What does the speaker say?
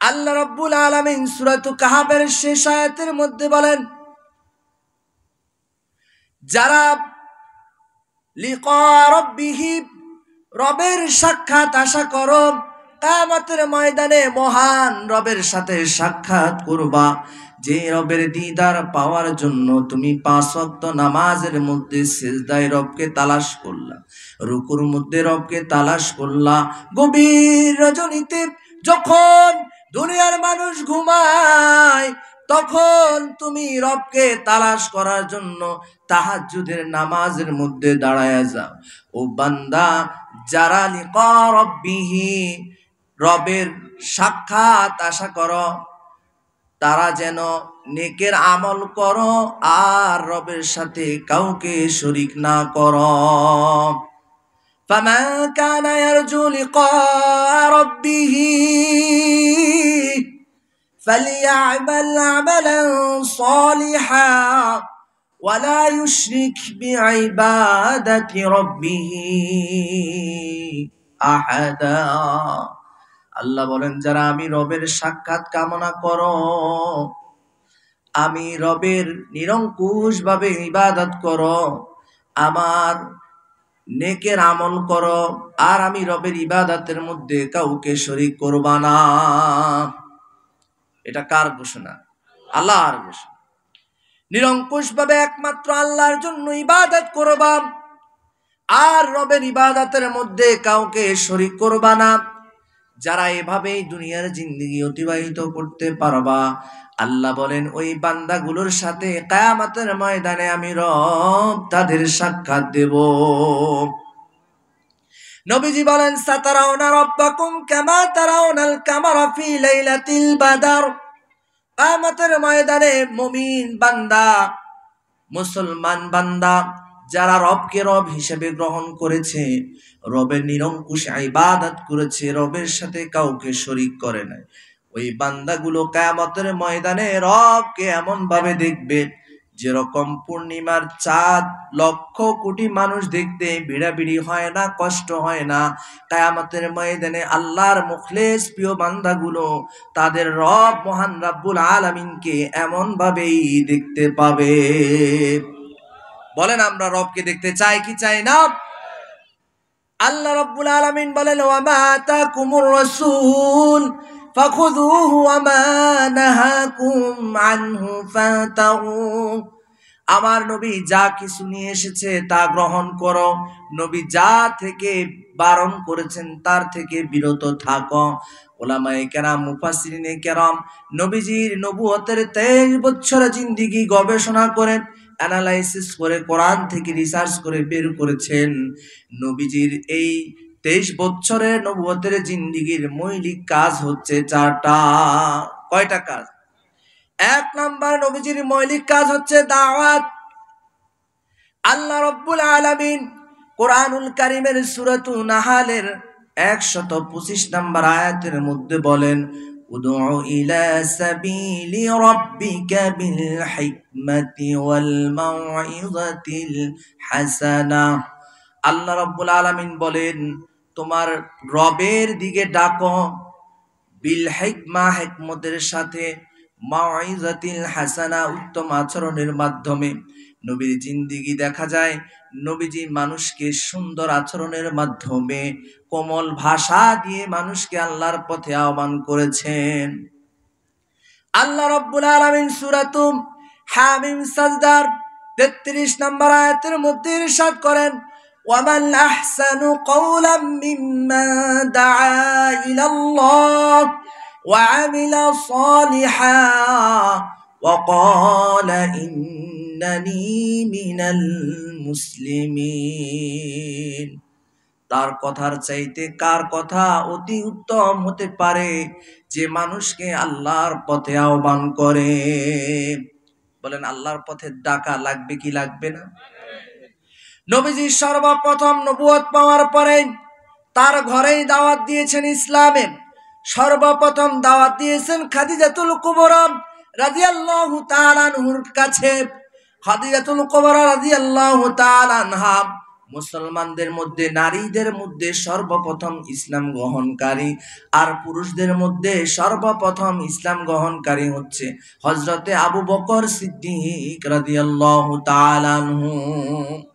আল্লাহ রাব্বুল আলামিন সূরাতুল কাহফের শেষ আয়াতের মধ্যে বলেন, যারা লিকা রাব্বিহি রবের সাক্ষাৎ আশা করো, কিয়ামতের ময়দানে মহান রবের সাথে সাক্ষাৎ করবা, যে রবের দিদার পাওয়ার জন্য তুমি 5 ওয়াক্ত নামাজের মধ্যে সিজদায় রবকে তালাশ করলা, রুকুর মধ্যে রবকে তালাশ করলা, গভীর রজনীতে যখন দুনিয়ার মানুষ ঘুমায় তখন তুমি রবকে তালাশ করার জন্য তাহাজ্জুদের নামাজের মধ্যে দাঁড়ায়া যাও। ও বান্দা, যারা লিকা রাব্বিহি রবের সাক্ষাৎ আশা করো, তারা যেন নেকের আমল করো আর রবের সাথে কাউকে শরীক না করো। ফামান কানা ইয়ারজু লিকা রাব্বিহি ফালইয়ামাল আমালান সালিহা ওয়ালা ইউশরিক বিইবাদাতি রাব্বিহি আহাদা। আল্লাহ বলেন, যারা আমি রবের সাক্ষাৎ কামনা করো, আমি রবের নিরঙ্কুশ ভাবে ইবাদত করো, আমার নেকের আমল করো, আর আমি রবের ইবাদতের মধ্যে কাউকে শরীক করবা না। এটা কার ঘোষণা? আল্লাহর ঘোষণা। নিরঙ্কুশ ভাবে একমাত্র আল্লাহর জন্য ইবাদত করবা আর রবের ইবাদতের মধ্যে কাউকে শরীক করবা না। যারা এভাবেই দুনিয়ার জিন্দেগি অতিবাহিত করতে পারবা, আল্লাহ বলেন ওই বান্দাগুলোর সাথে কিয়ামতের ময়দানে আমি রব তাদের সাক্ষাৎ দেব। নবীজি বলেন, সাতারাউনা রাব্বাকুম কামা তারাউনাল কামারা ফি লাইলাতিল বাদর। কিয়ামতের ময়দানে মুমিন বান্দা, মুসলমান বান্দা যারা রবকে রব হিসেবে গ্রহণ করেছে, রবের নিরঙ্কুশ ইবাদত করেছে, রবের সাথে কাউকে শরীক করে নাই, ওই বান্দাগুলো কিয়ামতের ময়দানে রবকে এমন ভাবে দেখবে যেরকম পূর্ণিমার চাঁদ লক্ষ কোটি মানুষ দেখতে ভিড়াভিড়ি হয় না, কষ্ট হয় না। কিয়ামতের ময়দানে আল্লাহর মুখলেস প্রিয় বান্দাগুলো তাদের রব মহান রাব্বুল আলামিনকে এমন ভাবেই দেখতে পাবে। বলেন, আমরা রবকে দেখতে চাই কি চাই না? আল্লাহ রাব্বুল আলামিন বলেন, ওয়া মা আতাকুমুর রাসূল ফাখুযুহু ওয়া মা নাহাকুম আনহু ফাতাউ। আমার নবী যা কিছু নিয়ে এসেছে তা গ্রহণ করো, নবী যা থেকে বারণ করেছেন তার থেকে বিরত থাকো। উলামায়ে কেরাম, মুফাসসিরিনে কেরাম নবীজির নবুয়তের 23 বছরের জিন্দেগি গবেষণা করে, অ্যানালাইসিস করে, কোরআন থেকে রিসার্চ করে বের করেছেন নবীজির এই 23 বছরের নবুয়তের জিন্দেগির মৌলিক কাজ হচ্ছে 4টা। কয়টা কাজ? 1 নাম্বার, নবীজির মৌলিক কাজ হচ্ছে দাওয়াত। আল্লাহ রাব্বুল আলামিন কোরআনুল কারীমের সূরাতুন নাহলের 125 নম্বর আয়াতের মধ্যে বলেন, উদউ ইলা সাবিলি রাব্বিকা বিল হিকমাতি ওয়াল মাউইযাতিল হাসানা। আল্লাহ রাব্বুল আলামিন বলেন, তোমার রবের দিকে ডাকো বিল হিকমা, হিকমতের সাথে, মাউইযাতিল হাসানা, উত্তম আচরণের মাধ্যমে। নবীর জিন্দেগি দেখা যায় নবীজি মানুষকে সুন্দর আচরণের মাধ্যমে, কোমল ভাষা দিয়ে মানুষকে আল্লাহর পথে আহ্বান করেছেন। আল্লাহ রাব্বুল আলামিন সূরাতু হামিম সাজদার 33 নম্বর আয়াতের মধ্যে ইরশাদ করেন, ওয়ামান আহসানু কওলাম মিম্মান দাআ ইলাল্লাহ ওয়া আমিলা সালিহা ওয়া ক্বালা ইন্নানি মিনাল মুসলিমিন। তার কথার চাইতে কার কথা অতি উত্তম হতে পারে? যে মানুষকে আল্লাহর পথে আহ্বান করে। বলেন, আল্লাহর পথে ডাকা লাগবে কি লাগবে না? নবীজি সর্বপ্রথম নবুয়ত পাওয়ার পরে তার ঘরেই দাওয়াত দিয়েছেন ইসলামে। সর্বপ্রথম দাওয়াত দিয়েছেন খাদিজাতুল কুবরা রাদিয়াল্লাহু তাআলা আনহার কাছে। খাদিজাতুল কুবরা রাদিয়াল্লাহু তাআলা আনহা মুসলমানদের মধ্যে নারীদের মধ্যে সর্বপ্রথম ইসলাম গ্রহণকারী আর পুরুষদের মধ্যে সর্বপ্রথম ইসলাম গ্রহণকারী হচ্ছে হযরতে আবু বকর সিদ্দিক রাদিয়াল্লাহু তাআলা আনহু।